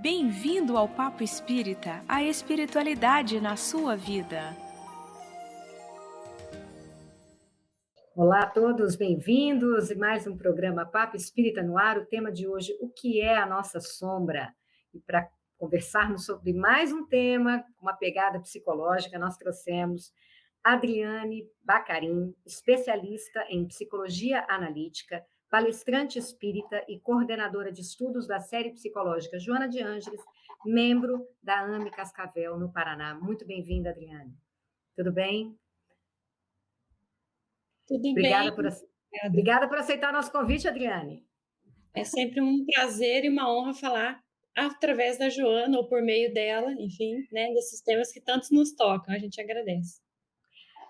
Bem-vindo ao Papo Espírita, a espiritualidade na sua vida. Olá a todos, bem-vindos e mais um programa Papo Espírita no Ar. O tema de hoje, o que é a nossa sombra? E para conversarmos sobre mais um tema com uma pegada psicológica, nós trouxemos Adriane Bacarin, especialista em psicologia analítica, palestrante espírita e coordenadora de estudos da série psicológica Joana de Ângeles, membro da AME Cascavel, no Paraná. Muito bem-vinda, Adriane. Tudo bem? Tudo bem, Obrigada por, obrigada. obrigada por aceitar nosso convite, Adriane. É sempre um prazer e uma honra falar através da Joana ou por meio dela, enfim, né, desses temas que tantos nos tocam. A gente agradece.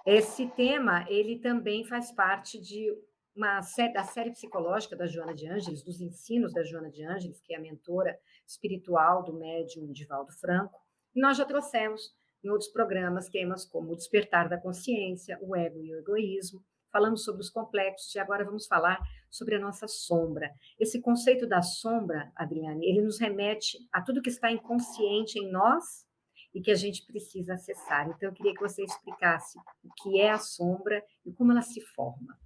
Esse tema, ele também faz parte de da série psicológica da Joana de Ângeles, dos ensinos da Joana de Ângeles, que é a mentora espiritual do médium Divaldo Franco. E nós já trouxemos em outros programas temas como o despertar da consciência, o ego e o egoísmo. Falamos sobre os complexos e agora vamos falar sobre a nossa sombra. Esse conceito da sombra, Adriane, ele nos remete a tudo que está inconsciente em nós e que a gente precisa acessar. Então, eu queria que você explicasse o que é a sombra e como ela se forma.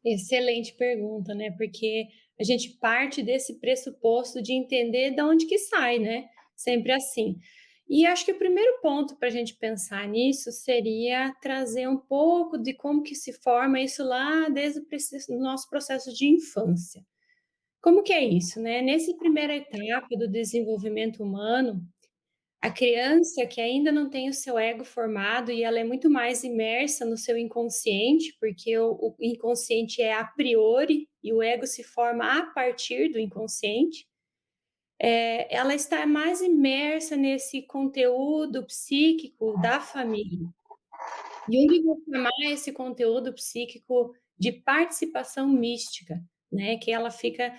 Excelente pergunta, né? Porque a gente parte desse pressuposto de entender de onde que sai, né? Sempre assim. E acho que o primeiro ponto para a gente pensar nisso seria trazer um pouco de como que se forma isso lá desde o nosso processo de infância. Como que é isso, né? Nessa primeira etapa do desenvolvimento humano, a criança que ainda não tem o seu ego formado e ela é muito mais imersa no seu inconsciente, porque o inconsciente é a priori e o ego se forma a partir do inconsciente, ela está mais imersa nesse conteúdo psíquico da família. Jung vai chamar esse conteúdo psíquico de participação mística, né? Que ela fica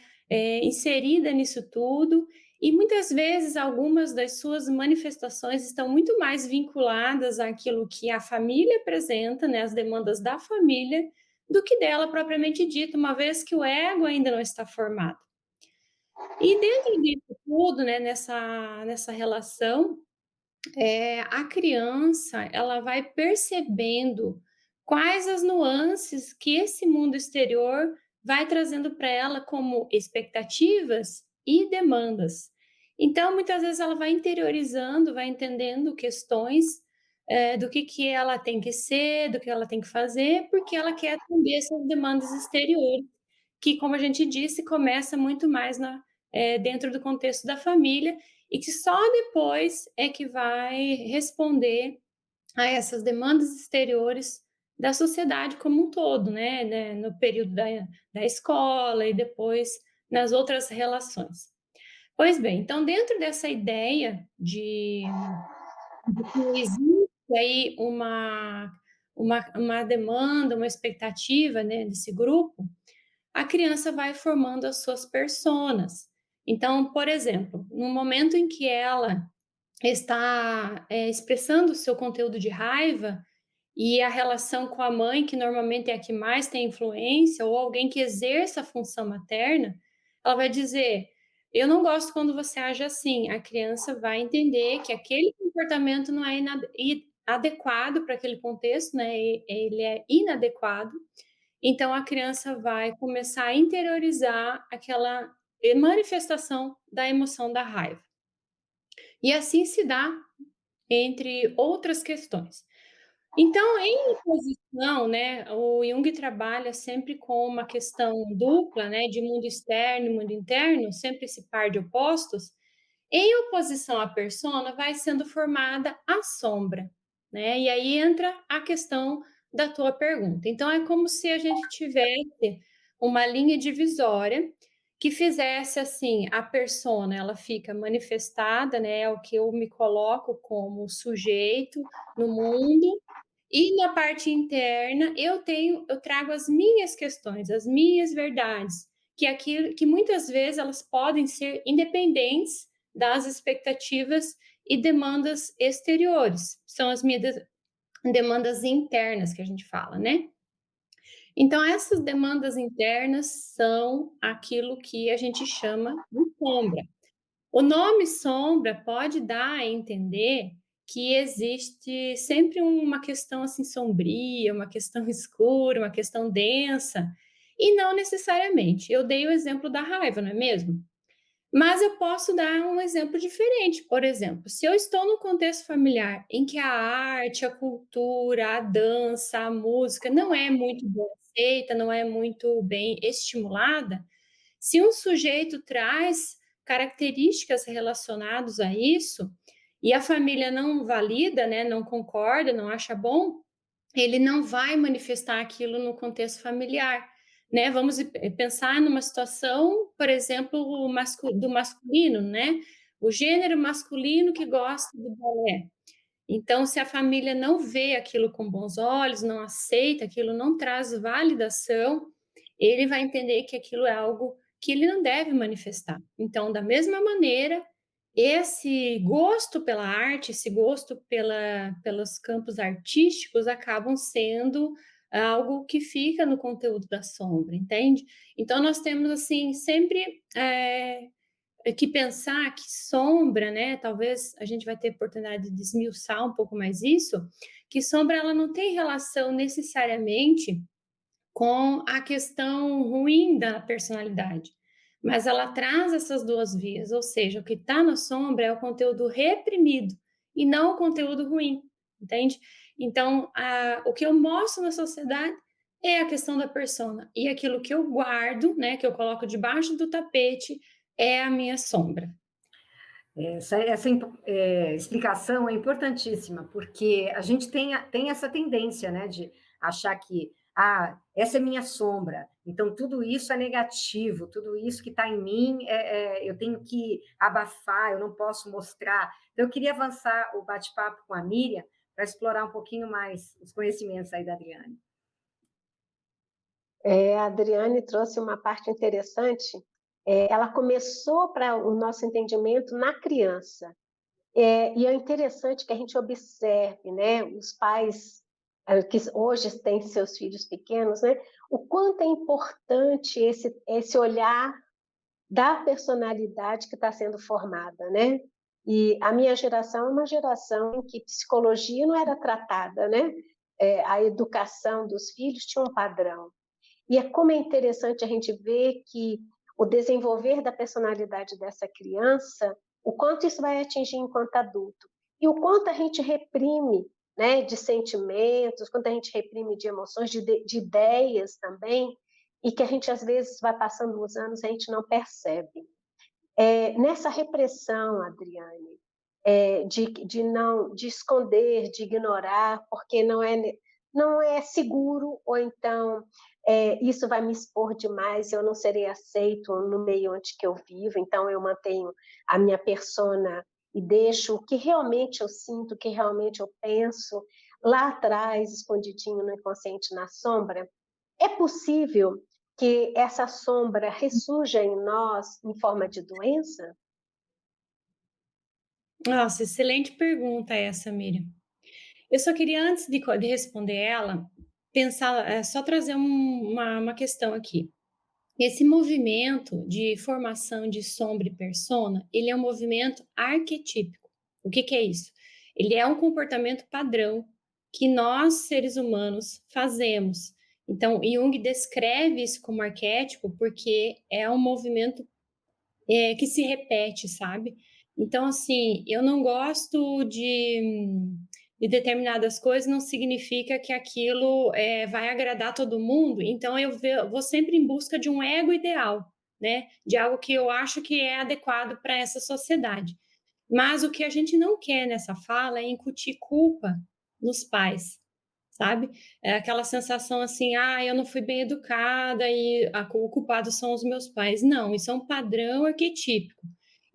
inserida nisso tudo e muitas vezes algumas das suas manifestações estão muito mais vinculadas àquilo que a família apresenta, né? As demandas da família, do que dela propriamente dita, uma vez que o ego ainda não está formado. E dentro disso tudo, né? Nessa relação a criança, ela vai percebendo quais as nuances que esse mundo exterior vai trazendo para ela como expectativas e demandas. Então, muitas vezes ela vai interiorizando, vai entendendo questões do que ela tem que ser, do que ela tem que fazer, porque ela quer atender essas demandas exteriores, que, como a gente disse, começa muito mais dentro do contexto da família e que só depois é que vai responder a essas demandas exteriores da sociedade como um todo, né, no período da escola e depois nas outras relações. Pois bem, então dentro dessa ideia de que existe aí uma demanda, uma expectativa, né, desse grupo, a criança vai formando as suas personas. Então, por exemplo, no momento em que ela está expressando o seu conteúdo de raiva e a relação com a mãe, que normalmente é a que mais tem influência, ou alguém que exerça a função materna, ela vai dizer: eu não gosto quando você age assim. A criança vai entender que aquele comportamento não é adequado para aquele contexto, né? Ele é inadequado. Então a criança vai começar a interiorizar aquela manifestação da emoção da raiva. E assim se dá entre outras questões. Então, em oposição, né, o Jung trabalha sempre com uma questão dupla, né, de mundo externo e mundo interno, sempre esse par de opostos. Em oposição à persona, vai sendo formada a sombra, né? E aí entra a questão da tua pergunta. Então, é como se a gente tivesse uma linha divisória que fizesse assim, a persona, ela fica manifestada, né? É o que eu me coloco como sujeito no mundo, e na parte interna eu trago as minhas questões, as minhas verdades, que aquilo que muitas vezes elas podem ser independentes das expectativas e demandas exteriores. São as minhas demandas internas que a gente fala, né? Então essas demandas internas são aquilo que a gente chama de sombra. O nome sombra pode dar a entender que existe sempre uma questão assim sombria, uma questão escura, uma questão densa, e não necessariamente. Eu dei o exemplo da raiva, não é mesmo? Mas eu posso dar um exemplo diferente. Por exemplo, se eu estou num contexto familiar em que a arte, a cultura, a dança, a música não é muito bem aceita, não é muito bem estimulada, se um sujeito traz características relacionadas a isso e a família não valida, né, não concorda, não acha bom, ele não vai manifestar aquilo no contexto familiar, né? Vamos pensar numa situação, por exemplo, do masculino, né? O gênero masculino que gosta do balé. Então, se a família não vê aquilo com bons olhos, não aceita aquilo, não traz validação, ele vai entender que aquilo é algo que ele não deve manifestar. Então, da mesma maneira, esse gosto pela arte, esse gosto pelos campos artísticos acabam sendo algo que fica no conteúdo da sombra, entende? Então, nós temos, assim, sempre que pensar que sombra, né? Talvez a gente vai ter oportunidade de desmiuçar um pouco mais isso, que sombra ela não tem relação necessariamente com a questão ruim da personalidade, mas ela traz essas duas vias, ou seja, o que está na sombra é o conteúdo reprimido e não o conteúdo ruim, entende? Então, o que eu mostro na sociedade é a questão da persona, e aquilo que eu guardo, né, que eu coloco debaixo do tapete, é a minha sombra. Essa explicação é importantíssima, porque a gente tem essa tendência, né, de achar que essa é minha sombra, então tudo isso é negativo, tudo isso que está em mim eu tenho que abafar, eu não posso mostrar. Então, eu queria avançar o bate-papo com a Miriam para explorar um pouquinho mais os conhecimentos aí da Adriane. A Adriane trouxe uma parte interessante. Ela começou para o nosso entendimento na criança. E é interessante que a gente observe, né, os pais que hoje têm seus filhos pequenos, né, o quanto é importante esse olhar da personalidade que está sendo formada, né? E a minha geração é uma geração em que psicologia não era tratada, né? A educação dos filhos tinha um padrão. E como é interessante a gente ver que o desenvolver da personalidade dessa criança, o quanto isso vai atingir enquanto adulto. E o quanto a gente reprime, né, de sentimentos, quanto a gente reprime de emoções, de ideias também, e que a gente às vezes vai passando os anos e a gente não percebe. Nessa repressão, Adriane, de esconder, de ignorar, porque não é seguro, ou então isso vai me expor demais, eu não serei aceito no meio onde que eu vivo, então eu mantenho a minha persona e deixo o que realmente eu sinto, o que realmente eu penso, lá atrás, escondidinho no inconsciente, na sombra. É possível que essa sombra ressurja em nós em forma de doença? Nossa, excelente pergunta essa, Miriam. Eu só queria, antes de responder ela, pensar, só trazer uma questão aqui. Esse movimento de formação de sombra e persona, ele é um movimento arquetípico. O que que é isso? Ele é um comportamento padrão que nós, seres humanos, fazemos. Então, Jung descreve isso como arquétipo porque é um movimento que se repete, sabe? Então, assim, eu não gosto de determinadas coisas, não significa que aquilo vai agradar todo mundo. Então, vou sempre em busca de um ego ideal, né? De algo que eu acho que é adequado para essa sociedade. Mas o que a gente não quer nessa fala é incutir culpa nos pais, sabe? É aquela sensação assim, eu não fui bem educada e o culpado são os meus pais. Não, isso é um padrão arquetípico.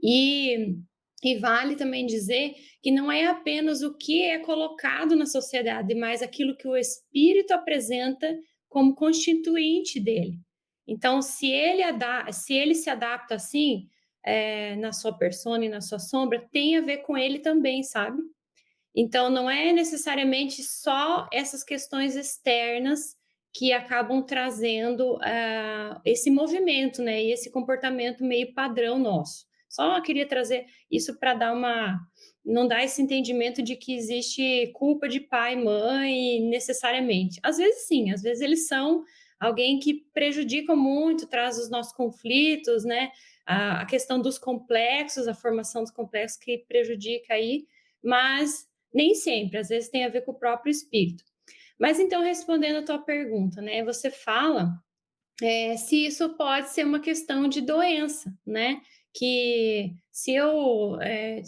E, e vale também dizer que não é apenas o que é colocado na sociedade, mas aquilo que o espírito apresenta como constituinte dele. Então, se ele se adapta assim, na sua persona e na sua sombra, tem a ver com ele também, sabe? Então, não é necessariamente só essas questões externas que acabam trazendo esse movimento, né? E esse comportamento meio padrão nosso. Só queria trazer isso para não dar esse entendimento de que existe culpa de pai e mãe necessariamente. Às vezes sim, às vezes eles são alguém que prejudica muito, traz os nossos conflitos, né? A questão dos complexos, a formação dos complexos que prejudica aí, mas nem sempre, às vezes tem a ver com o próprio espírito. Mas então, respondendo a tua pergunta, né? Você fala se isso pode ser uma questão de doença, né? Que se eu,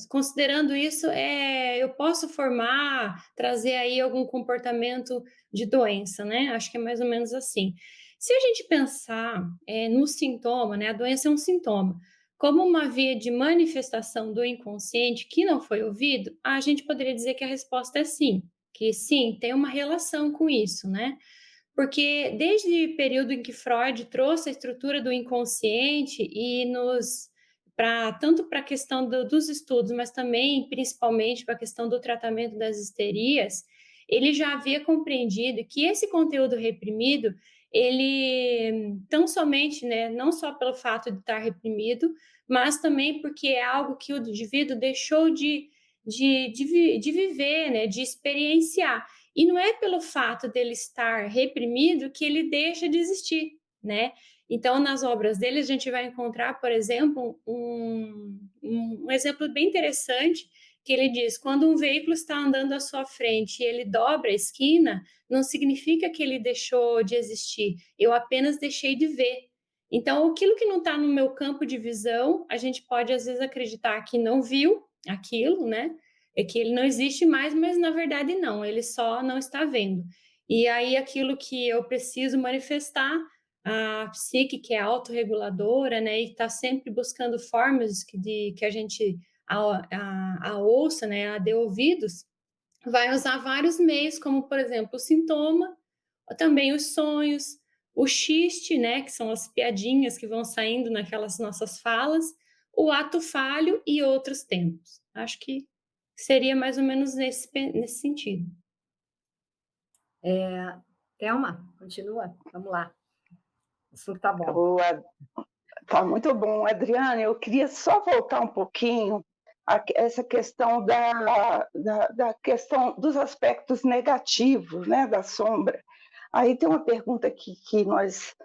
considerando isso, eu posso trazer aí algum comportamento de doença, né? Acho que é mais ou menos assim. Se a gente pensar no sintoma, né? A doença é um sintoma, como uma via de manifestação do inconsciente que não foi ouvido, a gente poderia dizer que a resposta é sim, que sim, tem uma relação com isso, né? Porque desde o período em que Freud trouxe a estrutura do inconsciente e tanto para a questão dos estudos, mas também principalmente para a questão do tratamento das histerias, ele já havia compreendido que esse conteúdo reprimido, ele tão somente, né, não só pelo fato de estar reprimido, mas também porque é algo que o indivíduo deixou de viver, né, de experienciar. E não é pelo fato dele estar reprimido que ele deixa de existir, né? Então, nas obras dele, a gente vai encontrar, por exemplo, um exemplo bem interessante, que ele diz, quando um veículo está andando à sua frente e ele dobra a esquina, não significa que ele deixou de existir, eu apenas deixei de ver. Então, aquilo que não está no meu campo de visão, a gente pode, às vezes, acreditar que não viu aquilo, né? É que ele não existe mais, mas na verdade não, ele só não está vendo. E aí aquilo que eu preciso manifestar, a psique, que é autorreguladora, né, e está sempre buscando formas que a gente a ouça, né, a dê ouvidos, vai usar vários meios, como por exemplo o sintoma, também os sonhos, o xiste, né, que são as piadinhas que vão saindo naquelas nossas falas, o ato falho e outros tempos. Acho que seria mais ou menos nesse sentido. Thelma, continua, vamos lá. O assunto está bom. Tá muito bom, Adriane. Eu queria só voltar um pouquinho a essa questão da questão dos aspectos negativos, né, da sombra. Aí tem uma pergunta aqui que nós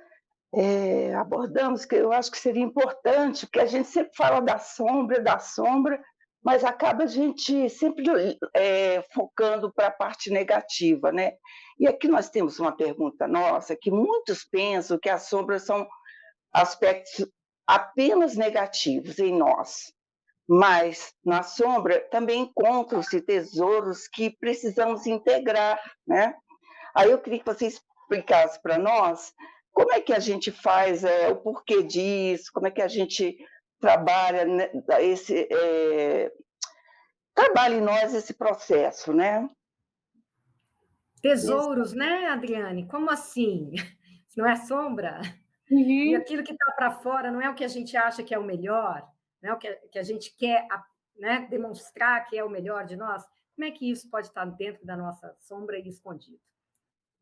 abordamos, que eu acho que seria importante, porque a gente sempre fala da sombra, mas acaba a gente sempre focando para a parte negativa, né? E aqui nós temos uma pergunta nossa, que muitos pensam que as sombras são aspectos apenas negativos em nós, mas na sombra também encontram-se tesouros que precisamos integrar, né? Aí eu queria que você explicasse para nós como é que a gente faz o porquê disso, como é que a gente trabalha, né, trabalha em nós esse processo, né? Tesouros, né, Adriane? Como assim? Não é sombra? Uhum. E aquilo que está para fora não é o que a gente acha que é o melhor? Não é o que a gente quer, né, demonstrar que é o melhor de nós? Como é que isso pode estar dentro da nossa sombra e escondido?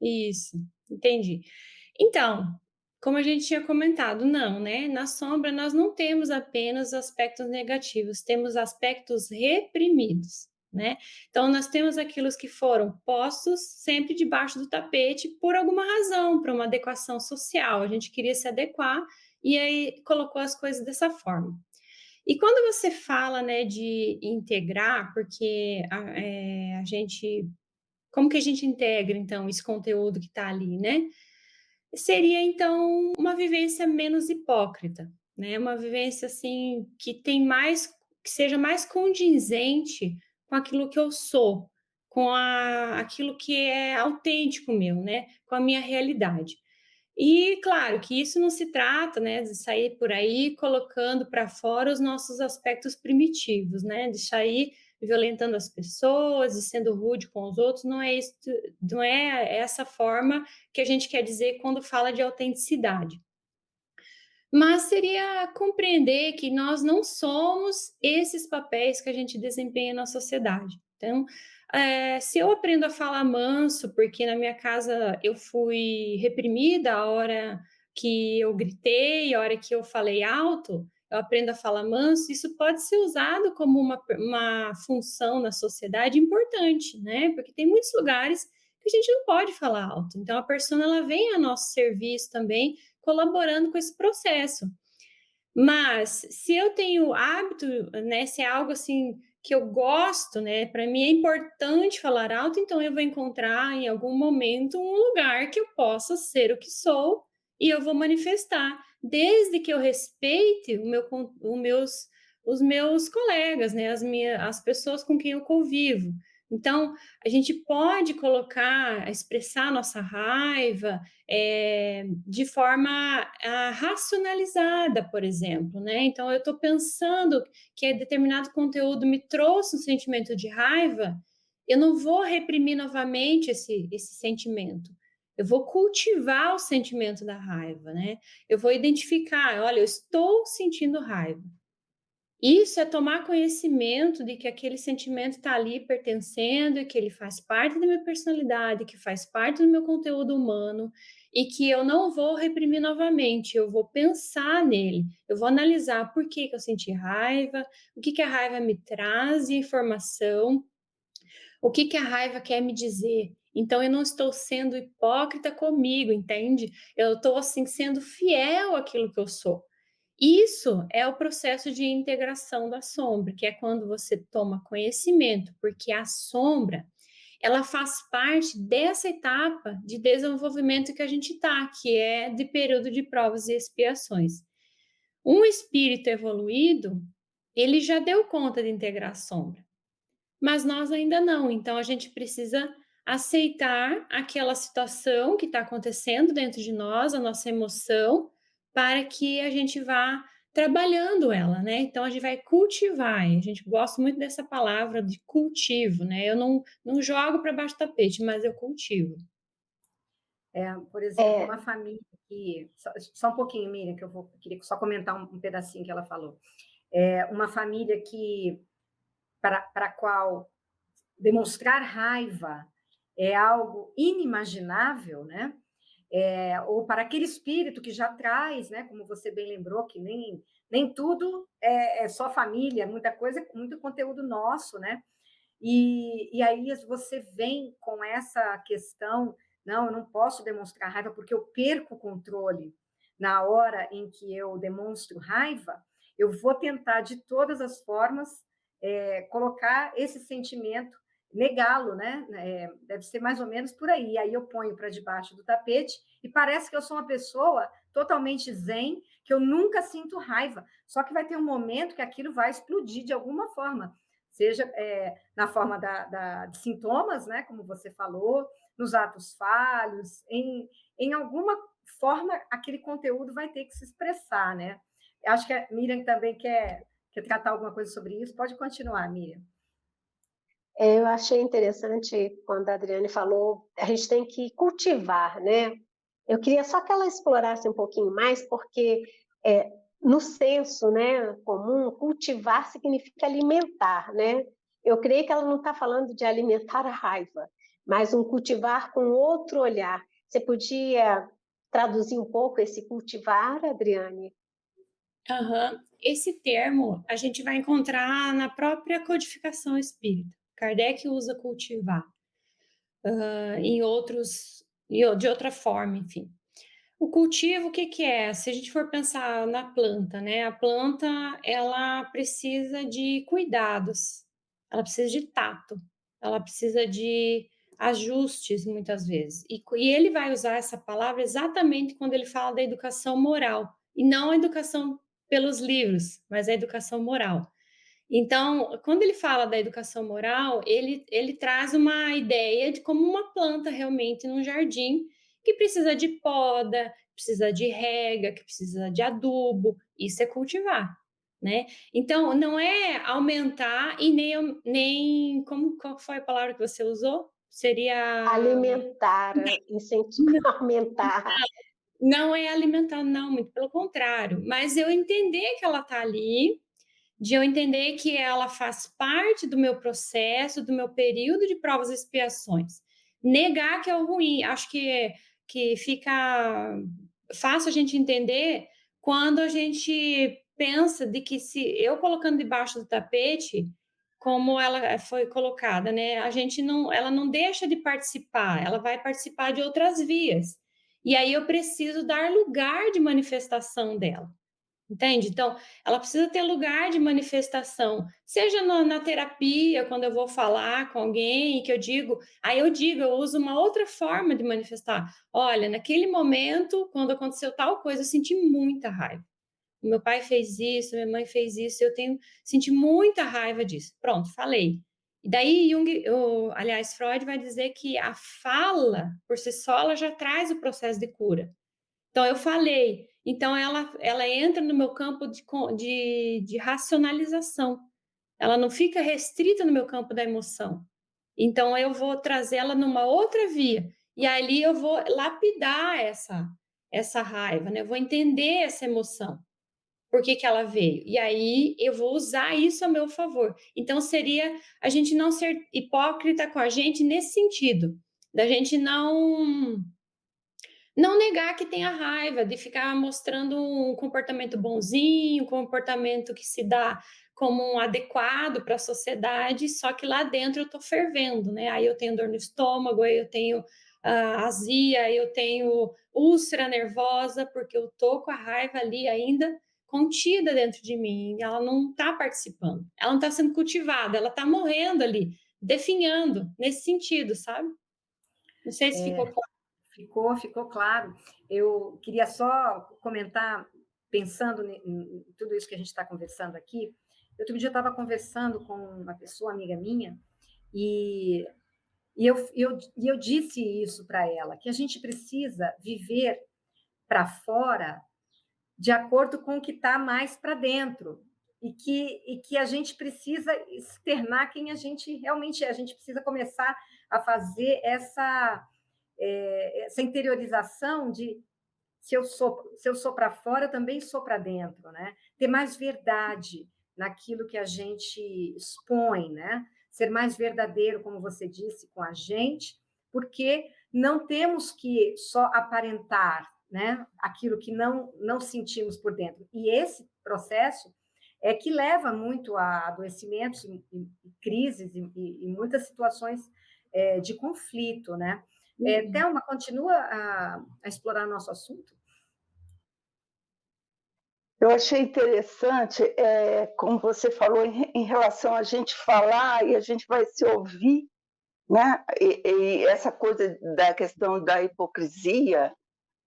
Isso, entendi. Então, como a gente tinha comentado, não, né? Na sombra nós não temos apenas aspectos negativos, temos aspectos reprimidos, né? Então nós temos aquilo que foram postos sempre debaixo do tapete por alguma razão, para uma adequação social. A gente queria se adequar e aí colocou as coisas dessa forma. E quando você fala, né, de integrar, porque a gente como que a gente integra, então, esse conteúdo que está ali, né? Seria, então, uma vivência menos hipócrita, né? Uma vivência, assim, que seja mais condizente com aquilo que eu sou, com aquilo que é autêntico meu, né? Com a minha realidade. E, claro, que isso não se trata, né, de sair por aí colocando para fora os nossos aspectos primitivos, né? De sair violentando as pessoas e sendo rude com os outros, não é isso, não é essa forma que a gente quer dizer quando fala de autenticidade. Mas seria compreender que nós não somos esses papéis que a gente desempenha na sociedade. Então, se eu aprendo a falar manso, porque na minha casa eu fui reprimida a hora que eu gritei, a hora que eu falei alto, eu aprendo a falar manso, isso pode ser usado como uma função na sociedade importante, né? Porque tem muitos lugares que a gente não pode falar alto. Então, a persona, ela vem a nosso serviço também, colaborando com esse processo. Mas, se eu tenho hábito, né, se é algo assim que eu gosto, né, para mim é importante falar alto, então eu vou encontrar em algum momento um lugar que eu possa ser o que sou e eu vou manifestar, desde que eu respeite os meus colegas, né, as pessoas com quem eu convivo. Então, a gente pode colocar, expressar a nossa raiva, de forma racionalizada, por exemplo, né? Então, eu estou pensando que determinado conteúdo me trouxe um sentimento de raiva, eu não vou reprimir novamente esse sentimento. Eu vou cultivar o sentimento da raiva, né? Eu vou identificar, olha, eu estou sentindo raiva. Isso é tomar conhecimento de que aquele sentimento está ali pertencendo e que ele faz parte da minha personalidade, que faz parte do meu conteúdo humano e que eu não vou reprimir novamente, eu vou pensar nele, eu vou analisar por que eu senti raiva, o que a raiva me traz de informação, o que a raiva quer me dizer. Então, eu não estou sendo hipócrita comigo, entende? Eu estou, assim, sendo fiel àquilo que eu sou. Isso é o processo de integração da sombra, que é quando você toma conhecimento, porque a sombra, ela faz parte dessa etapa de desenvolvimento que a gente está, que é de período de provas e expiações. Um espírito evoluído, ele já deu conta de integrar a sombra, mas nós ainda não. Então, a gente precisa aceitar aquela situação que está acontecendo dentro de nós, a nossa emoção, para que a gente vá trabalhando ela, né? Então, a gente vai cultivar. A gente gosta muito dessa palavra de cultivo, né? Eu não jogo para baixo do tapete, mas eu cultivo. Por exemplo, uma família que... Só um pouquinho, Miriam, que queria só comentar um pedacinho que ela falou. Uma família para a qual demonstrar raiva é algo inimaginável, né? Ou para aquele espírito que já traz, né? Como você bem lembrou, que nem tudo é só família, muita coisa, muito conteúdo nosso, né? E aí você vem com essa questão, não, eu não posso demonstrar raiva porque eu perco o controle. Na hora em que eu demonstro raiva, eu vou tentar de todas as formas colocar esse sentimento, negá-lo, né? Deve ser mais ou menos por aí. Aí eu ponho para debaixo do tapete e parece que eu sou uma pessoa totalmente zen, que eu nunca sinto raiva. Só que vai ter um momento que aquilo vai explodir de alguma forma, seja na forma de sintomas, né? Como você falou, nos atos falhos, em alguma forma aquele conteúdo vai ter que se expressar, né? Acho que a Miriam também quer tratar alguma coisa sobre isso. Pode continuar, Miriam. Eu achei interessante quando a Adriane falou, a gente tem que cultivar, né? Eu queria só que ela explorasse um pouquinho mais, porque no senso, né, comum, cultivar significa alimentar, né? Eu creio que ela não está falando de alimentar a raiva, mas um cultivar com outro olhar. Você podia traduzir um pouco esse cultivar, Adriane? Uhum. Esse termo a gente vai encontrar na própria codificação espírita. Kardec usa cultivar, de outra forma, enfim. O cultivo, o que é? Se a gente for pensar na planta, né? A planta, ela precisa de cuidados, ela precisa de tato, ela precisa de ajustes, muitas vezes. E ele vai usar essa palavra exatamente quando ele fala da educação moral, e não a educação pelos livros, mas a educação moral. Então, quando ele fala da educação moral, ele traz uma ideia de como uma planta realmente num jardim, que precisa de poda, precisa de rega, que precisa de adubo, isso é cultivar, né? Então, não é aumentar e nem qual foi a palavra que você usou? Seria... Alimentar, incentivar, aumentar. Não é alimentar, não, muito pelo contrário, mas eu entender que ela está ali, de eu entender que ela faz parte do meu processo, do meu período de provas e expiações. Negar que é o ruim, acho que fica fácil a gente entender quando a gente pensa de que se eu colocando debaixo do tapete, como ela foi colocada, né? Ela não deixa de participar, ela vai participar de outras vias. E aí eu preciso dar lugar de manifestação dela. Entende? Então, ela precisa ter lugar de manifestação, seja na terapia, quando eu vou falar com alguém, que eu digo, eu uso uma outra forma de manifestar. Olha, naquele momento, quando aconteceu tal coisa, eu senti muita raiva. O meu pai fez isso, minha mãe fez isso, senti muita raiva disso. Pronto, falei. E daí aliás, Freud vai dizer que a fala, por si só, ela já traz o processo de cura. Então, eu falei. Então, ela entra no meu campo de racionalização. Ela não fica restrita no meu campo da emoção. Então, eu vou trazê-la numa outra via. E ali eu vou lapidar essa raiva, né? Eu vou entender essa emoção. Por que que ela veio? E aí eu vou usar isso a meu favor. Então, seria a gente não ser hipócrita com a gente nesse sentido. Da gente não negar que tem a raiva, de ficar mostrando um comportamento bonzinho, um comportamento que se dá como um adequado para a sociedade, só que lá dentro eu estou fervendo, né? Aí eu tenho dor no estômago, aí eu tenho azia, aí eu tenho úlcera nervosa, porque eu tô com a raiva ali ainda contida dentro de mim, ela não está participando, ela não está sendo cultivada, ela está morrendo ali, definhando, nesse sentido, sabe? Não sei se ficou claro. Ficou claro. Eu queria só comentar, pensando em tudo isso que a gente está conversando aqui. Outro dia eu estava conversando com uma pessoa, amiga minha, e eu disse isso para ela, que a gente precisa viver para fora de acordo com o que está mais para dentro, e que a gente precisa externar quem a gente realmente é. A gente precisa começar a fazer essa interiorização de se eu sou para fora, eu também sou para dentro, né? Ter mais verdade naquilo que a gente expõe, né? Ser mais verdadeiro, como você disse, com a gente, porque não temos que só aparentar, né? Aquilo que não sentimos por dentro. E esse processo é que leva muito a adoecimentos, e crises e muitas situações de conflito, né? Thelma, continua a explorar nosso assunto? Eu achei interessante, como você falou, em relação a gente falar e a gente vai se ouvir, né? E essa coisa da questão da hipocrisia,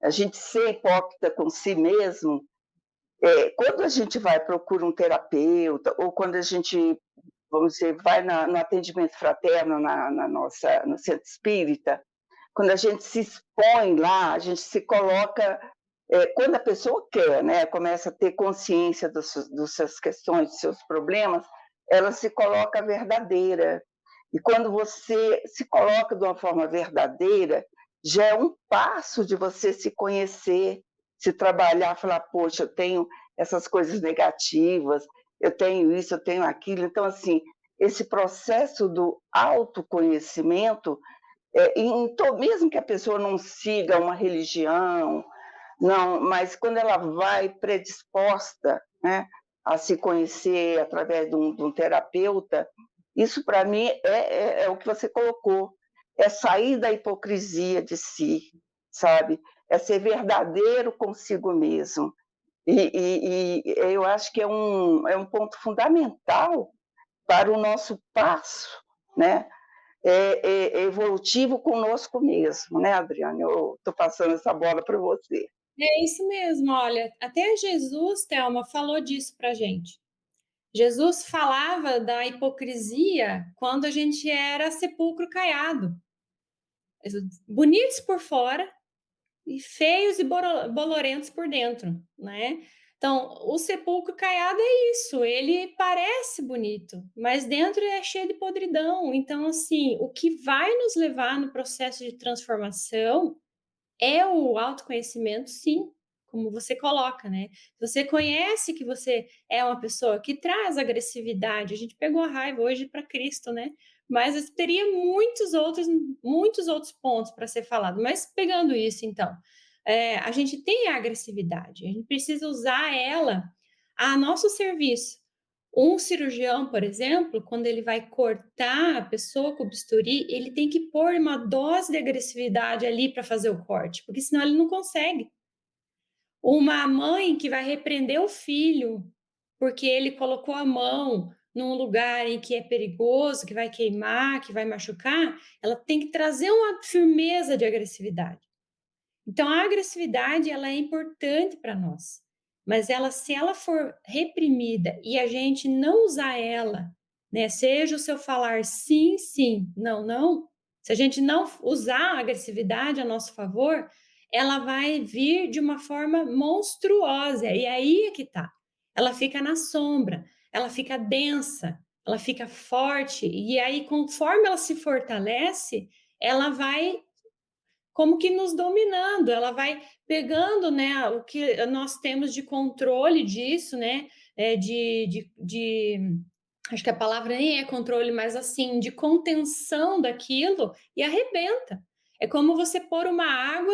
a gente ser hipócrita com si mesmo, quando a gente procura um terapeuta, ou quando a gente, vamos dizer, vai no atendimento fraterno no centro espírita, quando a gente se expõe lá, a gente se coloca, quando a pessoa quer, né, começa a ter consciência das suas questões, dos seus problemas, ela se coloca verdadeira. E quando você se coloca de uma forma verdadeira, já é um passo de você se conhecer, se trabalhar, falar, poxa, eu tenho essas coisas negativas, eu tenho isso, eu tenho aquilo. Então, assim, esse processo do autoconhecimento, mesmo que a pessoa não siga uma religião, não, mas quando ela vai predisposta, né, a se conhecer através de um terapeuta, isso para mim é o que você colocou, é sair da hipocrisia de si, sabe? É ser verdadeiro consigo mesmo. E eu acho que é um ponto fundamental para o nosso passo, né? Evolutivo conosco mesmo, né, Adriana? Eu estou passando essa bola para você. É isso mesmo, olha, até Jesus, Thelma, falou disso para a gente. Jesus falava da hipocrisia quando a gente era sepulcro caiado. Bonitos por fora e feios e bolorentos por dentro, né? Então, o sepulcro caiado é isso, ele parece bonito, mas dentro é cheio de podridão. Então, assim, o que vai nos levar no processo de transformação é o autoconhecimento, sim, como você coloca, né? Você conhece que você é uma pessoa que traz agressividade. A gente pegou a raiva hoje para Cristo, né? Mas teria muitos outros pontos para ser falado. Mas pegando isso, então, a gente tem a agressividade. A gente precisa usar ela a nosso serviço. Um cirurgião, por exemplo, quando ele vai cortar a pessoa com o bisturi, ele tem que pôr uma dose de agressividade ali para fazer o corte, porque senão ele não consegue. Uma mãe que vai repreender o filho porque ele colocou a mão num lugar em que é perigoso, que vai queimar, que vai machucar, ela tem que trazer uma firmeza de agressividade. Então, a agressividade, ela é importante para nós, mas ela, se ela for reprimida e a gente não usar ela, né, seja o seu falar sim, sim, não, não, se a gente não usar a agressividade a nosso favor, ela vai vir de uma forma monstruosa, e aí é que tá. Ela fica na sombra, ela fica densa, ela fica forte, e aí, conforme ela se fortalece, ela vai como que nos dominando, ela vai pegando, né, o que nós temos de controle disso, né, acho que a palavra nem é controle, mas assim, de contenção daquilo e arrebenta. É como você pôr uma água,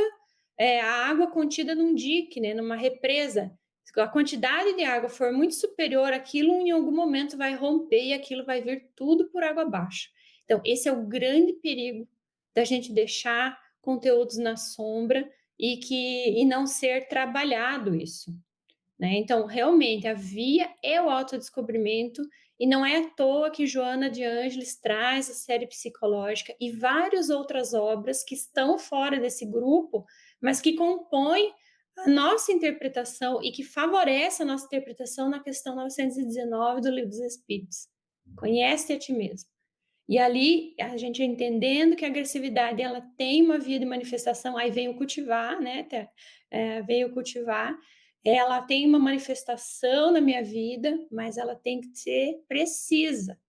a água contida num dique, né, numa represa. Se a quantidade de água for muito superior, aquilo em algum momento vai romper e aquilo vai vir tudo por água abaixo. Então, esse é o grande perigo da gente deixar conteúdos na sombra e não ser trabalhado isso, né? Então, realmente, a via é o autodescobrimento e não é à toa que Joana de Ângeles traz a série psicológica e várias outras obras que estão fora desse grupo, mas que compõem a nossa interpretação e que favorece a nossa interpretação na questão 919 do Livro dos Espíritos. Conhece a ti mesmo. E ali, a gente entendendo que a agressividade, ela tem uma via de manifestação, aí vem o cultivar, né, veio o cultivar, ela tem uma manifestação na minha vida, mas ela tem que ser precisa,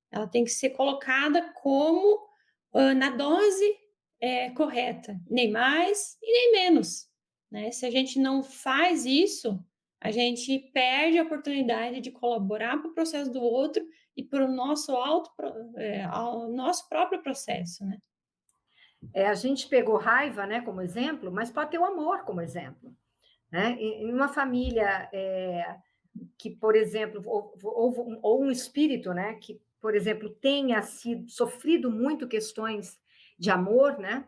ela tem que ser colocada como na dose correta, nem mais e nem menos, né? Se a gente não faz isso, a gente perde a oportunidade de colaborar para o processo do outro e para o nosso ao nosso próprio processo, né? A gente pegou raiva, né, como exemplo, mas pode ter o amor como exemplo, né? Em uma família que, por exemplo, ou um espírito, né, que, por exemplo, tenha sofrido muito questões de amor, né?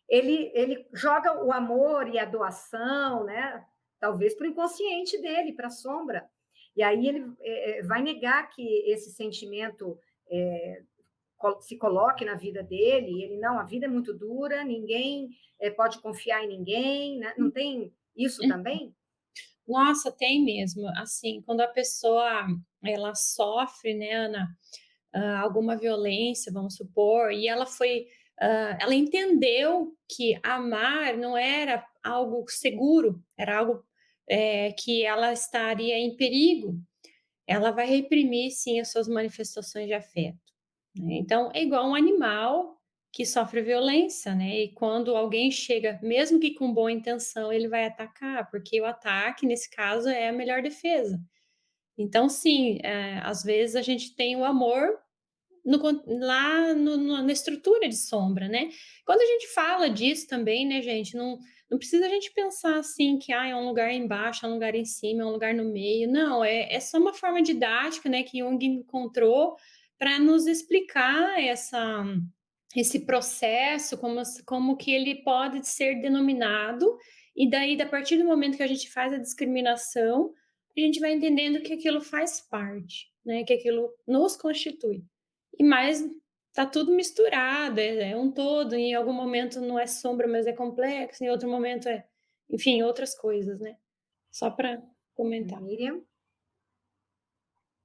Ele joga o amor e a doação, né? Talvez para o inconsciente dele, para a sombra. E aí ele vai negar que esse sentimento se coloque na vida dele. Ele não, a vida é muito dura, ninguém pode confiar em ninguém, né? Não tem isso também? Nossa, tem mesmo. Assim, quando a pessoa ela sofre, né, Ana, alguma violência, vamos supor, e ela entendeu que amar não era algo seguro, era algo que ela estaria em perigo. Ela vai reprimir, sim, as suas manifestações de afeto, né? Então, é igual um animal que sofre violência, né? E quando alguém chega, mesmo que com boa intenção, ele vai atacar, porque o ataque, nesse caso, é a melhor defesa. Então, sim, às vezes a gente tem o amor na estrutura de sombra, né? Quando a gente fala disso também, né, gente, não precisa a gente pensar assim que é um lugar embaixo, é um lugar em cima, é um lugar no meio. Não, é só uma forma didática, né, que Jung encontrou para nos explicar esse processo, como que ele pode ser denominado, e daí, a partir do momento que a gente faz a discriminação, a gente vai entendendo que aquilo faz parte, né, que aquilo nos constitui. E mais, tá tudo misturado, é um todo, em algum momento não é sombra, mas é complexo, em outro momento enfim, outras coisas, né? Só para comentar. Miriam?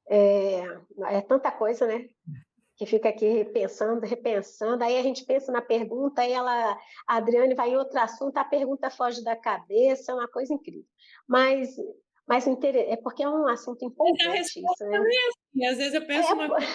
É tanta coisa, né? Que fica aqui repensando, aí a gente pensa na pergunta, aí a Adriane vai em outro assunto, a pergunta foge da cabeça, é uma coisa incrível. Mas é porque é um assunto importante isso, né? Assim, às vezes eu penso uma coisa.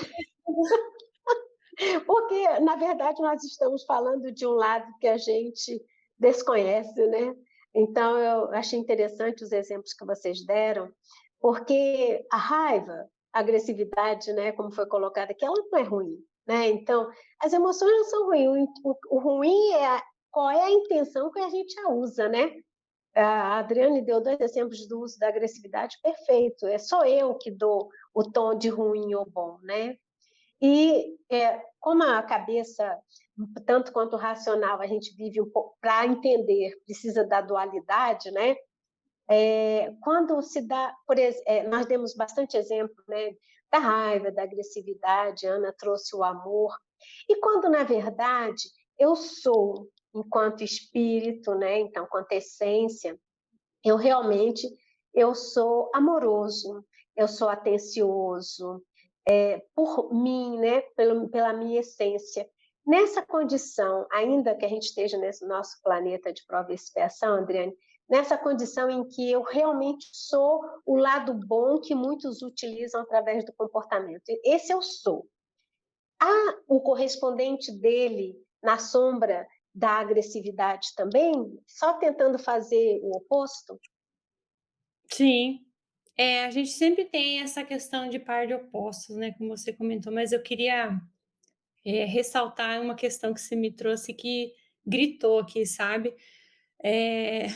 Porque, na verdade, nós estamos falando de um lado que a gente desconhece, né? Então, eu achei interessante os exemplos que vocês deram, porque a raiva, a agressividade, né, como foi colocado aqui, ela não é ruim, né? Então, as emoções não são ruins, o ruim é qual é a intenção que a gente a usa, né? A Adriane deu 2 exemplos do uso da agressividade perfeito. É só eu que dou o tom de ruim ou bom, né? E como a cabeça, tanto quanto racional, a gente vive um pouco para entender, precisa da dualidade, né? Quando se dá, nós demos bastante exemplo, né, da raiva, da agressividade, a Ana trouxe o amor, e quando, na verdade, eu sou, enquanto espírito, né, então, enquanto essência, realmente eu sou amoroso, eu sou atencioso, por mim, né, pela minha essência. Nessa condição, ainda que a gente esteja nesse nosso planeta de prova e expiação, Adriane, nessa condição em que eu realmente sou o lado bom que muitos utilizam através do comportamento. Esse eu sou. Há o correspondente dele na sombra da agressividade também, só tentando fazer o oposto? Sim. A gente sempre tem essa questão de par de opostos, né, como você comentou, mas eu queria, ressaltar uma questão que você me trouxe que gritou aqui, sabe? Eh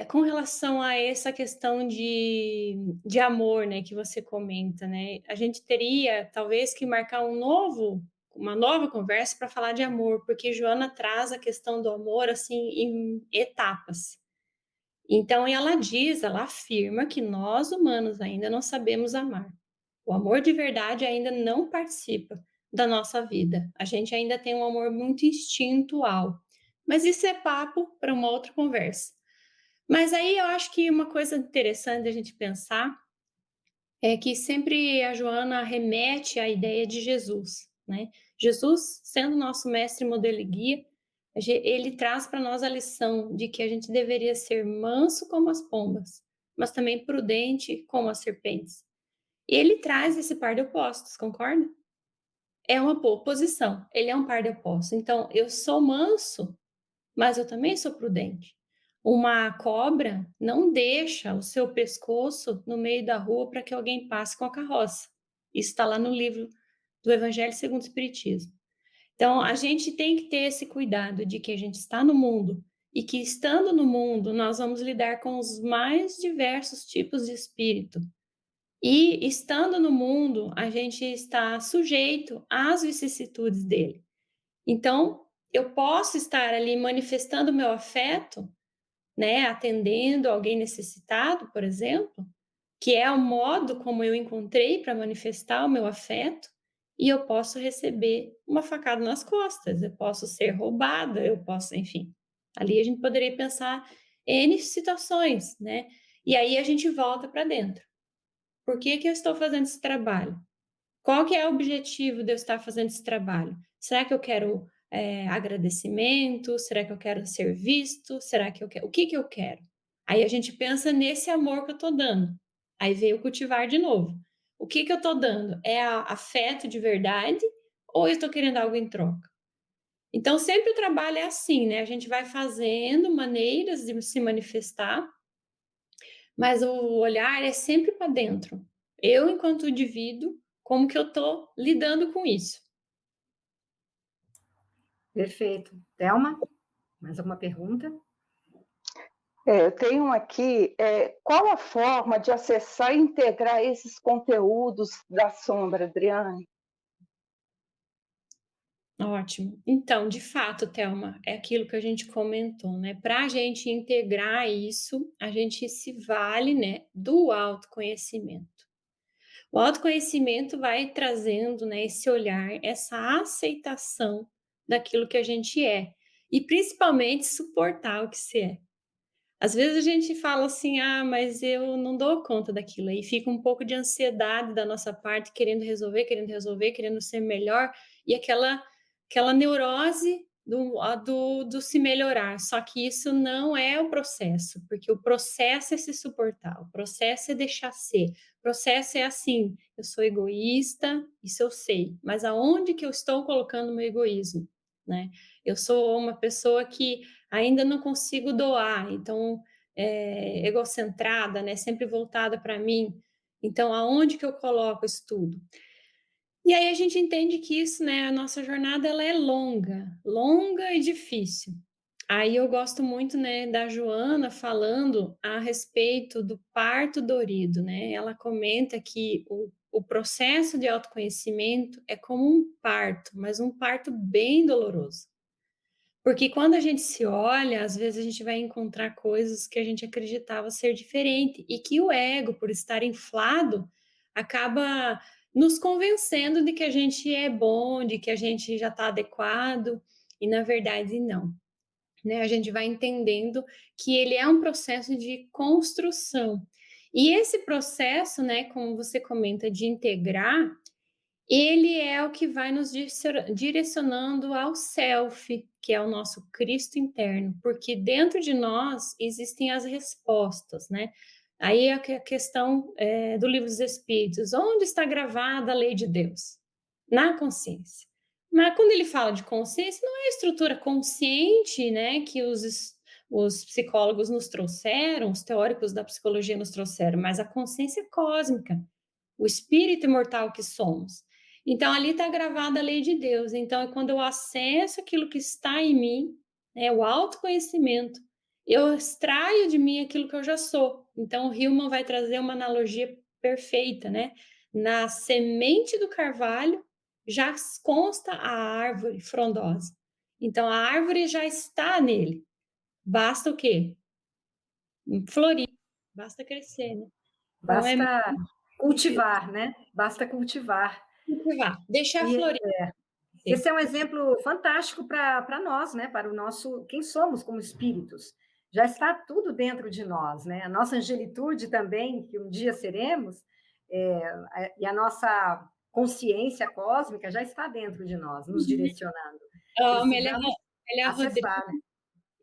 com relação a essa questão de amor, né, que você comenta, né, a gente teria talvez que marcar uma nova conversa para falar de amor, porque Joana traz a questão do amor, assim, em etapas. Então ela afirma que nós humanos ainda não sabemos amar. O amor de verdade ainda não participa da nossa vida. A gente ainda tem um amor muito instintual. Mas isso é papo para uma outra conversa. Mas aí eu acho que uma coisa interessante a gente pensar é que sempre a Joana remete à ideia de Jesus, né? Jesus, sendo nosso mestre, modelo e guia, ele traz para nós a lição de que a gente deveria ser manso como as pombas, mas também prudente como as serpentes. E ele traz esse par de opostos, concorda? É uma oposição, ele é um par de opostos. Então, eu sou manso, mas eu também sou prudente. Uma cobra não deixa o seu pescoço no meio da rua para que alguém passe com a carroça. Isso está lá no livro do Evangelho segundo o Espiritismo. Então, a gente tem que ter esse cuidado de que a gente está no mundo e que, estando no mundo, nós vamos lidar com os mais diversos tipos de espírito. E, estando no mundo, a gente está sujeito às vicissitudes dele. Então, eu posso estar ali manifestando meu afeto, né, atendendo alguém necessitado, por exemplo, que é o modo como eu encontrei para manifestar o meu afeto, e eu posso receber uma facada nas costas, eu posso ser roubada, eu posso, enfim. Ali a gente poderia pensar N situações, né? E aí a gente volta para dentro. Por que que eu estou fazendo esse trabalho? Qual que é o objetivo de eu estar fazendo esse trabalho? Será que eu quero agradecimento? Será que eu quero ser visto? Será que eu quero... O que que eu quero? Aí a gente pensa nesse amor que eu estou dando. Aí veio o cultivar de novo. O que que eu estou dando? É afeto de verdade ou eu estou querendo algo em troca? Então, sempre o trabalho é assim, né? A gente vai fazendo maneiras de se manifestar, mas o olhar é sempre para dentro. Eu, enquanto indivíduo, como que eu estou lidando com isso? Perfeito. Thelma, mais alguma pergunta? Eu tenho aqui, qual a forma de acessar e integrar esses conteúdos da sombra, Adriane? Ótimo. Então, de fato, Thelma, é aquilo que a gente comentou, né? Para a gente integrar isso, a gente se vale, né, do autoconhecimento. O autoconhecimento vai trazendo, né, esse olhar, essa aceitação daquilo que a gente é e principalmente suportar o que se é. Às vezes a gente fala assim: "Ah, mas eu não dou conta daquilo", aí fica um pouco de ansiedade da nossa parte, querendo resolver, querendo ser melhor, e aquela neurose do se melhorar. Só que isso não é o processo, porque o processo é se suportar, o processo é deixar ser, o processo é assim: eu sou egoísta, isso eu sei, mas aonde que eu estou colocando o meu egoísmo, né? Eu sou uma pessoa que ainda não consigo doar, então, egocentrada, né, sempre voltada para mim. Então, aonde que eu coloco isso tudo? E aí a gente entende que isso, né, a nossa jornada ela é longa, longa e difícil. Aí eu gosto muito, né, da Joana falando a respeito do parto dorido, né? Ela comenta que o processo de autoconhecimento é como um parto, mas um parto bem doloroso. Porque quando a gente se olha, às vezes a gente vai encontrar coisas que a gente acreditava ser diferente e que o ego, por estar inflado, acaba nos convencendo de que a gente é bom, de que a gente já está adequado, e na verdade não, né? A gente vai entendendo que ele é um processo de construção. E esse processo, né, como você comenta, de integrar, ele é o que vai nos direcionando ao self, que é o nosso Cristo interno, porque dentro de nós existem as respostas, né? Aí a questão do Livro dos Espíritos, onde está gravada a lei de Deus? Na consciência. Mas quando ele fala de consciência, não é a estrutura consciente, né, que os psicólogos nos trouxeram, os teóricos da psicologia nos trouxeram, mas a consciência cósmica, o espírito imortal que somos. Então, ali está gravada a lei de Deus. Então, é quando eu acesso aquilo que está em mim, né, o autoconhecimento, eu extraio de mim aquilo que eu já sou. Então, o Hillman vai trazer uma analogia perfeita, né? Na semente do carvalho já consta a árvore frondosa. Então, a árvore já está nele. Basta o quê? Florir, basta crescer, né? Então, é Basta cultivar, né? Basta cultivar. cultivar, deixar E florir. esse é um exemplo fantástico para nós, né? Para o nosso, quem somos como espíritos. Já está tudo dentro de nós, né? A nossa angelitude também, que um dia seremos, e a nossa consciência cósmica já está dentro de nós, nos direcionando. A Precisamos Amélia Rodrigues, acessar, né?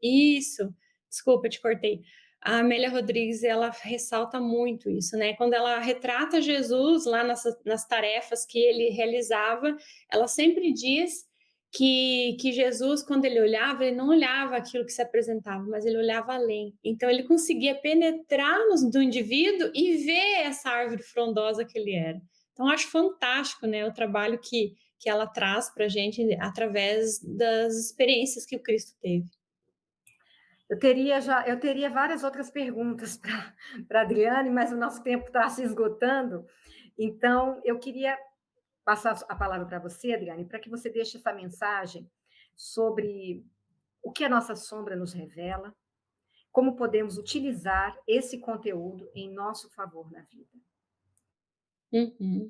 isso, desculpa, te cortei. A Amélia Rodrigues, ela ressalta muito isso, né? Quando ela retrata Jesus lá nas tarefas que ele realizava, ela sempre diz que Jesus, quando ele olhava, ele não olhava aquilo que se apresentava, mas ele olhava além. Então, ele conseguia penetrar no indivíduo e ver essa árvore frondosa que ele era. Então, acho fantástico, né, o trabalho que ela traz para a gente através das experiências que o Cristo teve. Eu teria várias outras perguntas para a Adriane, mas o nosso tempo está se esgotando. Então, eu queria passar a palavra para você, Adriane, para que você deixe essa mensagem sobre o que a nossa sombra nos revela, como podemos utilizar esse conteúdo em nosso favor na vida. Uhum.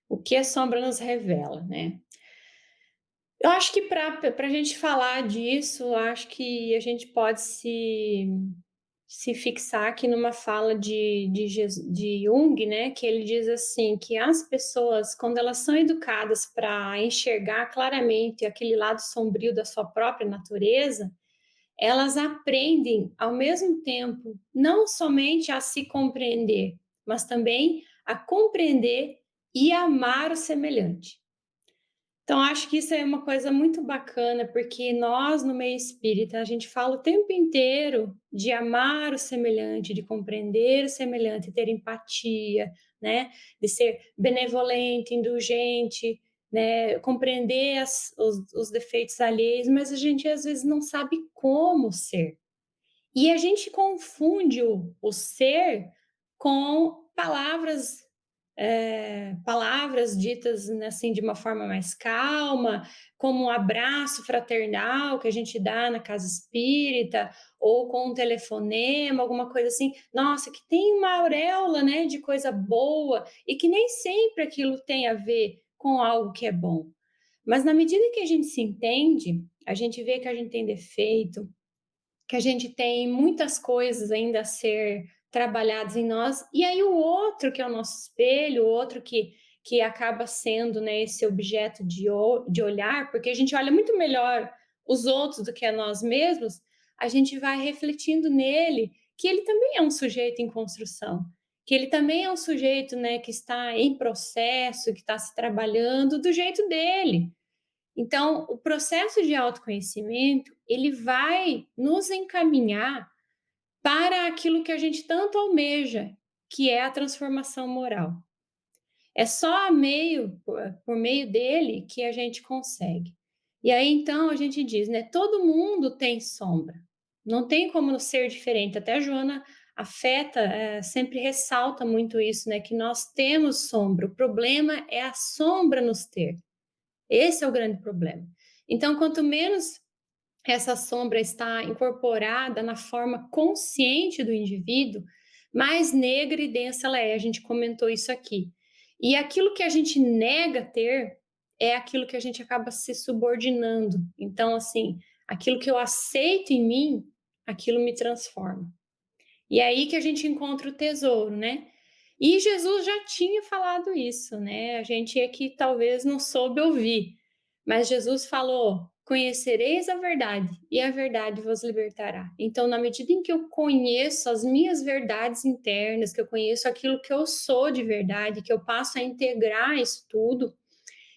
O que a sombra nos revela, né? Eu acho que para a gente falar disso, acho que a gente pode se fixar aqui numa fala de Jung, né? Que ele diz assim, que as pessoas, quando elas são educadas para enxergar claramente aquele lado sombrio da sua própria natureza, elas aprendem ao mesmo tempo não somente a se compreender, mas também a compreender e amar o semelhante. Então, acho que isso é uma coisa muito bacana, porque nós, no meio espírita, a gente fala o tempo inteiro de amar o semelhante, de compreender o semelhante, ter empatia, né? De ser benevolente, indulgente, né? Compreender os defeitos alheios, mas a gente às vezes não sabe como ser. E a gente confunde o ser com palavras ditas assim de uma forma mais calma, como um abraço fraternal que a gente dá na casa espírita, ou com um telefonema, alguma coisa assim, nossa, que tem uma auréola, né, de coisa boa, e que nem sempre aquilo tem a ver com algo que é bom. Mas na medida que a gente se entende, a gente vê que a gente tem defeito, que a gente tem muitas coisas ainda a ser trabalhadas em nós, e aí o outro que é o nosso espelho, o outro que acaba sendo, né, esse objeto de olhar, porque a gente olha muito melhor os outros do que a nós mesmos, a gente vai refletindo nele que ele também é um sujeito em construção, que ele também é um sujeito, né, que está em processo, que está se trabalhando do jeito dele. Então, o processo de autoconhecimento, ele vai nos encaminhar para aquilo que a gente tanto almeja, que é a transformação moral. É só por meio dele que a gente consegue. E aí, então, a gente diz, né? Todo mundo tem sombra. Não tem como ser diferente. Até a Joana sempre ressalta muito isso, né? Que nós temos sombra. O problema é a sombra nos ter. Esse é o grande problema. Então, quanto menos essa sombra está incorporada na forma consciente do indivíduo, mais negra e densa ela é. A gente comentou isso aqui. E aquilo que a gente nega ter é aquilo que a gente acaba se subordinando. Então, assim, aquilo que eu aceito em mim, aquilo me transforma. E é aí que a gente encontra o tesouro, né? E Jesus já tinha falado isso, né? A gente aqui talvez não soube ouvir, mas Jesus falou: conhecereis a verdade, e a verdade vos libertará. Então, na medida em que eu conheço as minhas verdades internas, que eu conheço aquilo que eu sou de verdade, que eu passo a integrar isso tudo,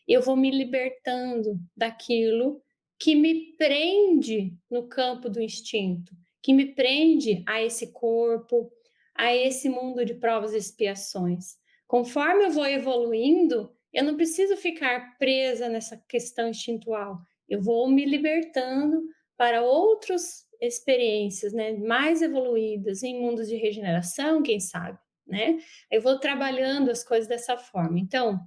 eu vou me libertando daquilo que me prende no campo do instinto, que me prende a esse corpo, a esse mundo de provas e expiações. Conforme eu vou evoluindo, eu não preciso ficar presa nessa questão instintual. Eu vou me libertando para outras experiências, né, mais evoluídas em mundos de regeneração, quem sabe, né? Eu vou trabalhando as coisas dessa forma. Então,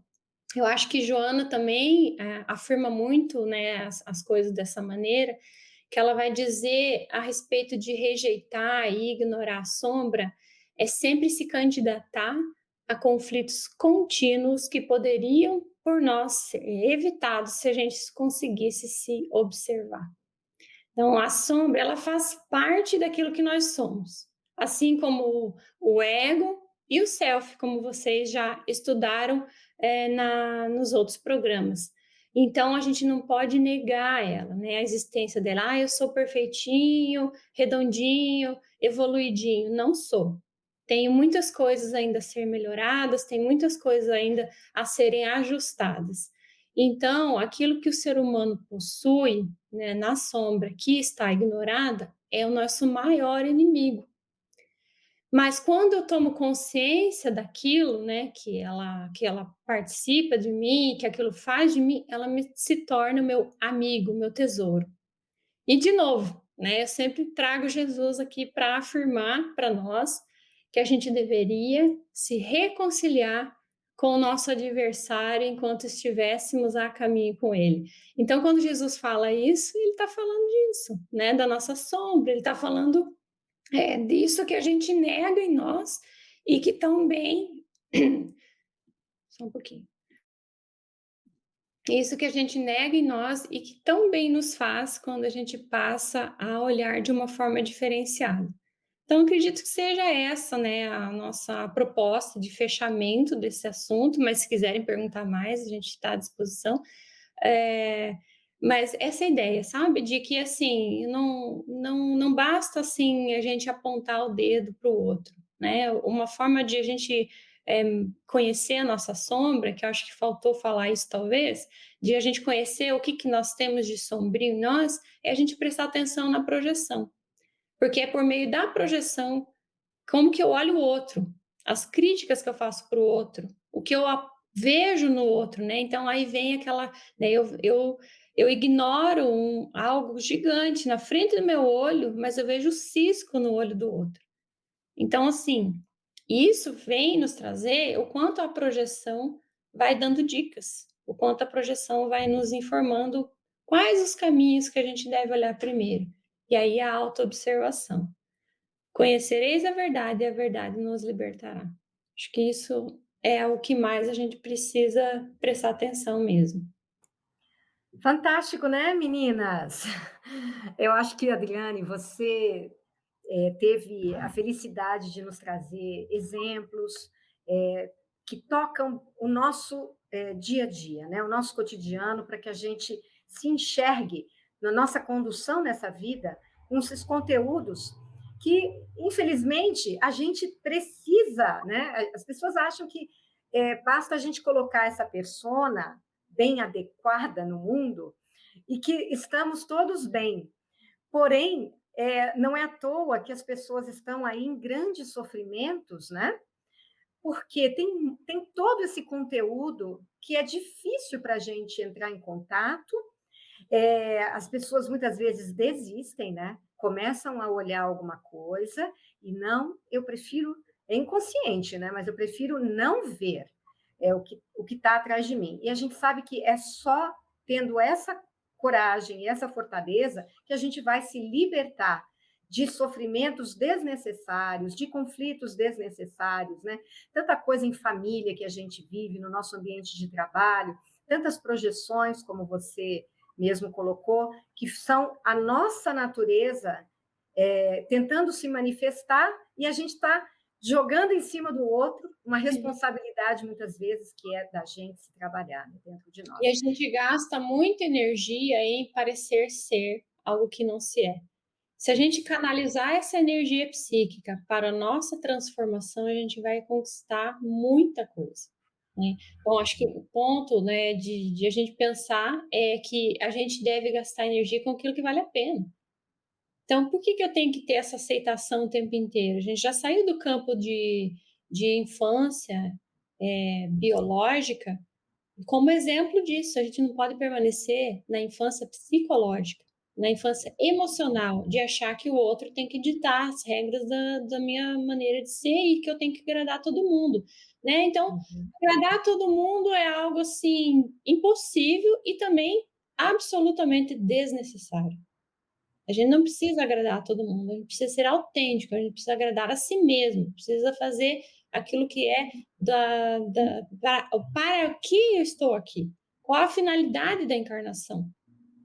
eu acho que Joana também afirma muito, né, as coisas dessa maneira, que ela vai dizer a respeito de rejeitar e ignorar a sombra, é sempre se candidatar a conflitos contínuos que poderiam, por nós, ser evitados se a gente conseguisse se observar. Então, a sombra, ela faz parte daquilo que nós somos, assim como o ego e o self, como vocês já estudaram nos outros programas. Então, a gente não pode negar ela, né? A existência dela. Ah, eu sou perfeitinho, redondinho, evoluidinho. Não sou. Tenho muitas coisas ainda a ser melhoradas, tem muitas coisas ainda a serem ajustadas. Então, aquilo que o ser humano possui, né, na sombra, que está ignorada, é o nosso maior inimigo. Mas quando eu tomo consciência daquilo, né, que ela participa de mim, que aquilo faz de mim, se torna o meu amigo, meu tesouro. E de novo, né, eu sempre trago Jesus aqui para afirmar para nós que a gente deveria se reconciliar com o nosso adversário enquanto estivéssemos a caminho com ele. Então, quando Jesus fala isso, ele está falando disso, né, da nossa sombra, ele está falando disso que a gente nega em nós e que também. Só um pouquinho. Isso que a gente nega em nós e que tão bem nos faz quando a gente passa a olhar de uma forma diferenciada. Então, acredito que seja essa, né, a nossa proposta de fechamento desse assunto, mas se quiserem perguntar mais, a gente está à disposição. Mas essa ideia, sabe, de que, assim, não basta, assim, a gente apontar o dedo para o outro, né? Uma forma de a gente conhecer a nossa sombra, que eu acho que faltou falar isso talvez, de a gente conhecer o que nós temos de sombrio em nós, é a gente prestar atenção na projeção. Porque é por meio da projeção, como que eu olho o outro, as críticas que eu faço para o outro, o que eu vejo no outro, né? Então aí vem aquela, né, eu ignoro algo gigante na frente do meu olho, mas eu vejo o cisco no olho do outro. Então, assim, isso vem nos trazer o quanto a projeção vai dando dicas, o quanto a projeção vai nos informando quais os caminhos que a gente deve olhar primeiro. E aí a autoobservação. Conhecereis a verdade e a verdade nos libertará. Acho que isso é o que mais a gente precisa prestar atenção mesmo. Fantástico, né, meninas? Eu acho que, Adriane, você teve a felicidade de nos trazer exemplos que tocam o nosso dia a dia, né? O nosso cotidiano, para que a gente se enxergue na nossa condução nessa vida com esses conteúdos que, infelizmente, a gente precisa, né? As pessoas acham que basta a gente colocar essa persona bem adequada no mundo e que estamos todos bem. Porém, não é à toa que as pessoas estão aí em grandes sofrimentos, né? Porque tem todo esse conteúdo que é difícil para a gente entrar em contato As pessoas muitas vezes desistem, né? Começam a olhar alguma coisa e não, é inconsciente, né? Mas eu prefiro não ver o que está atrás de mim. E a gente sabe que é só tendo essa coragem e essa fortaleza que a gente vai se libertar de sofrimentos desnecessários, de conflitos desnecessários, né? Tanta coisa em família que a gente vive no nosso ambiente de trabalho, tantas projeções, como você mesmo colocou, que são a nossa natureza tentando se manifestar e a gente está jogando em cima do outro uma responsabilidade, muitas vezes, que é da gente se trabalhar, né, dentro de nós. E a gente gasta muita energia em parecer ser algo que não se é. Se a gente canalizar essa energia psíquica para a nossa transformação, a gente vai conquistar muita coisa, né? Então, acho que o ponto, né, de a gente pensar é que a gente deve gastar energia com aquilo que vale a pena. Então, por que eu tenho que ter essa aceitação o tempo inteiro? A gente já saiu do campo de infância biológica. Como exemplo disso, a gente não pode permanecer na infância psicológica, na infância emocional, de achar que o outro tem que ditar as regras da minha maneira de ser e que eu tenho que agradar todo mundo, né? Então, agradar todo mundo é algo assim impossível e também absolutamente desnecessário. A gente não precisa agradar a todo mundo, a gente precisa ser autêntico, a gente precisa agradar a si mesmo, precisa fazer aquilo que é para o que eu estou aqui, qual a finalidade da encarnação.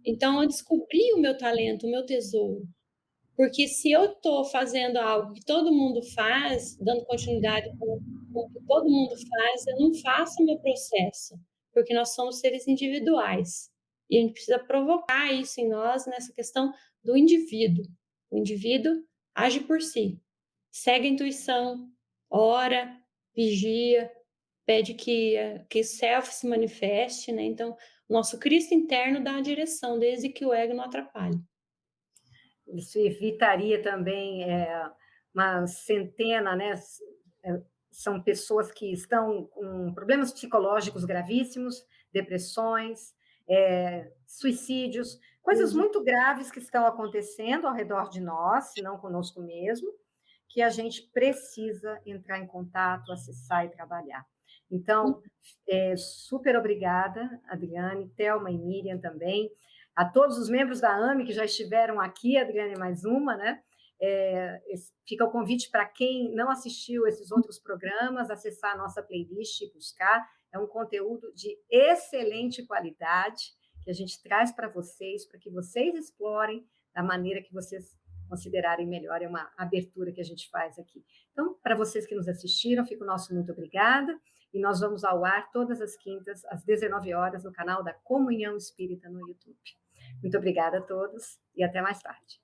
Então, eu descobri o meu talento, o meu tesouro, porque se eu estou fazendo algo que todo mundo faz, dando continuidade com o que todo mundo faz, eu não faço o meu processo, porque nós somos seres individuais. E a gente precisa provocar isso em nós, nessa questão do indivíduo. O indivíduo age por si, segue a intuição, ora, vigia, pede que o self se manifeste, né? Então, o nosso Cristo interno dá a direção, desde que o ego não atrapalhe. Isso evitaria também uma centena, né? São pessoas que estão com problemas psicológicos gravíssimos, depressões, suicídios, coisas muito graves que estão acontecendo ao redor de nós, se não conosco mesmo, que a gente precisa entrar em contato, acessar e trabalhar. Então, super obrigada, Adriane, Thelma e Miriam também, a todos os membros da AME que já estiveram aqui, Adriane, mais uma, né? Fica o convite para quem não assistiu esses outros programas, acessar a nossa playlist e buscar. É um conteúdo de excelente qualidade que a gente traz para que vocês explorem da maneira que vocês considerarem melhor. É uma abertura que a gente faz aqui. Então, para vocês que nos assistiram, fica o nosso muito obrigada. E nós vamos ao ar todas as quintas, às 19 horas, no canal da Comunhão Espírita no YouTube. Muito obrigada a todos e até mais tarde.